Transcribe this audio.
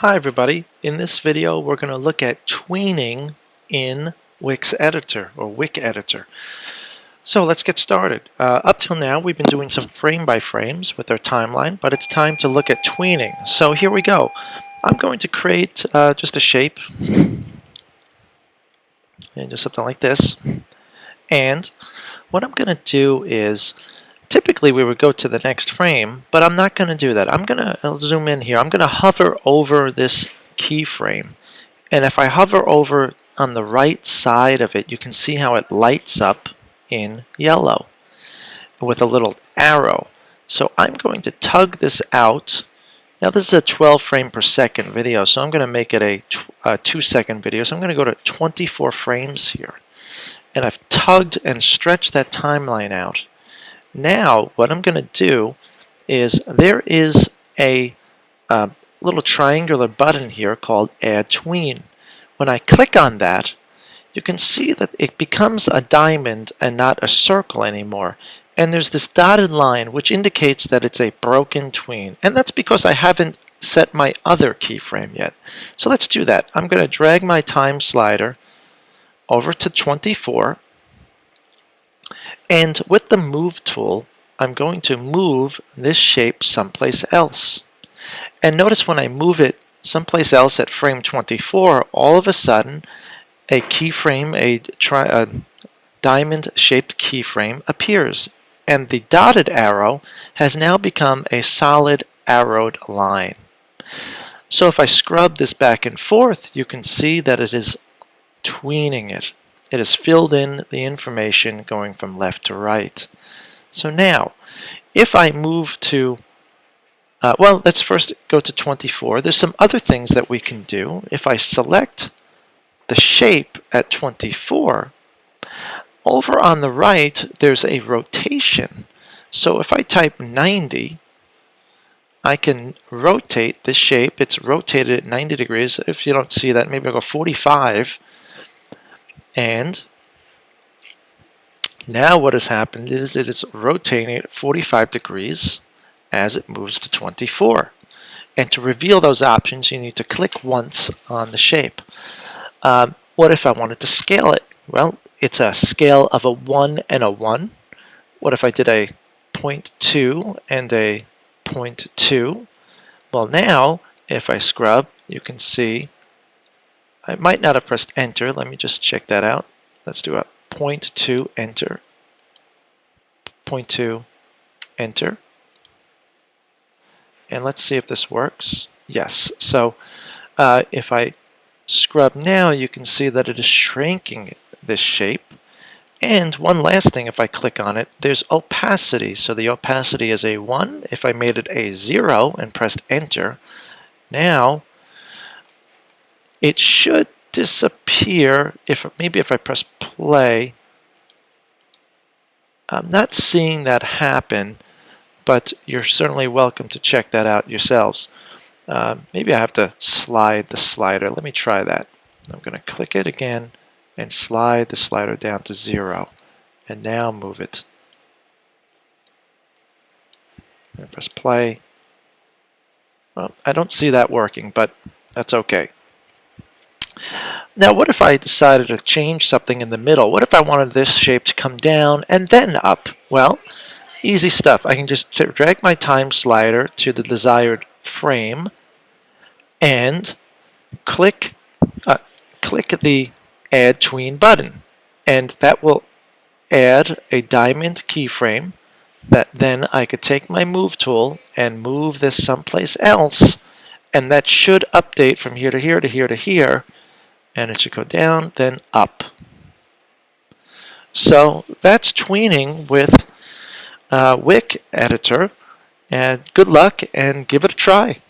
Hi everybody, in this video we're going to look at tweening in Wick's Editor or Wick Editor. So let's get started. Up till now we've been doing some frame by frames with our timeline, but it's time to look at tweening. So here we go. I'm going to create just a shape and just something like this, and what I'm going to do is typically we would go to the next frame, but I'm not going to do that. I'll zoom in here. I'm going to hover over this keyframe, and if I hover over on the right side of it, you can see how it lights up in yellow with a little arrow. So I'm going to tug this out. Now this is a 12 frame per second video, so I'm going to make it a 2-second video. So I'm going to go to 24 frames here, and I've tugged and stretched that timeline out. Now what I'm going to do is there is a little triangular button here called Add Tween. When I click on that, you can see that it becomes a diamond and not a circle anymore. And there's this dotted line which indicates that it's a broken tween. And that's because I haven't set my other keyframe yet. So let's do that. I'm going to drag my time slider over to 24. And with the move tool, I'm going to move this shape someplace else. And notice when I move it someplace else at frame 24, all of a sudden a keyframe, a diamond-shaped keyframe appears. And the dotted arrow has now become a solid arrowed line. So if I scrub this back and forth, you can see that it is tweening it. It has filled in the information going from left to right. So now, if I move to, well, let's first go to 24. There's some other things that we can do. If I select the shape at 24, over on the right, there's a rotation. So if I type 90, I can rotate this shape. It's rotated at 90 degrees. If you don't see that, maybe I'll go 45. And now what has happened is that it's rotating at 45 degrees as it moves to 24. And to reveal those options, you need to click once on the shape. What if I wanted to scale it? Well, it's a scale of a 1 and a 1. What if I did a 0.2 and a 0.2? Well, now, if I scrub, you can see I might not have pressed enter. Let me just check that out. Let's do a 0.2, enter. 0.2, enter. And let's see if this works. Yes. So if I scrub now, you can see that it is shrinking this shape. And one last thing, if I click on it, there's opacity. So the opacity is a 1. If I made it a 0 and pressed enter, now it should disappear. Maybe if I press play. I'm not seeing that happen, but you're certainly welcome to check that out yourselves. Maybe I have to slide the slider. Let me try that. I'm going to click it again and slide the slider down to 0. And now move it. And press play. Well, I don't see that working, but that's okay. Now what if I decided to change something in the middle? What if I wanted this shape to come down and then up? Well, easy stuff. I can just drag my time slider to the desired frame and click the Add Tween button, and that will add a diamond keyframe that then I could take my move tool and move this someplace else, and that should update from here to here to here to here, and it should go down, then up. So that's tweening with Wick Editor, and good luck and give it a try.